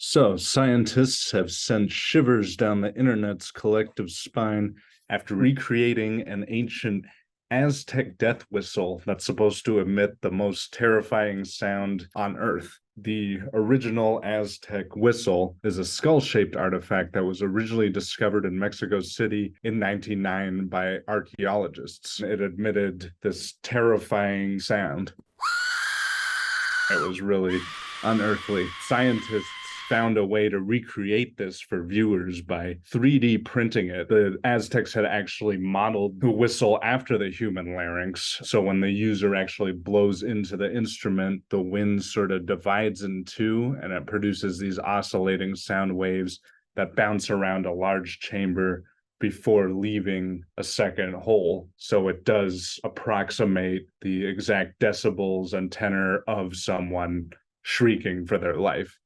So, scientists have sent shivers down the internet's collective spine after recreating an ancient Aztec death whistle that's supposed to emit the most terrifying sound on Earth. The original Aztec whistle is a skull-shaped artifact that was originally discovered in Mexico City in 1909 by archaeologists. It emitted this terrifying sound. It was really unearthly. Scientists found a way to recreate this for viewers by 3D printing it. The Aztecs had actually modeled the whistle after the human larynx. So when the user actually blows into the instrument, the wind sort of divides in two and it produces these oscillating sound waves that bounce around a large chamber before leaving a second hole. So it does approximate the exact decibels and tenor of someone shrieking for their life.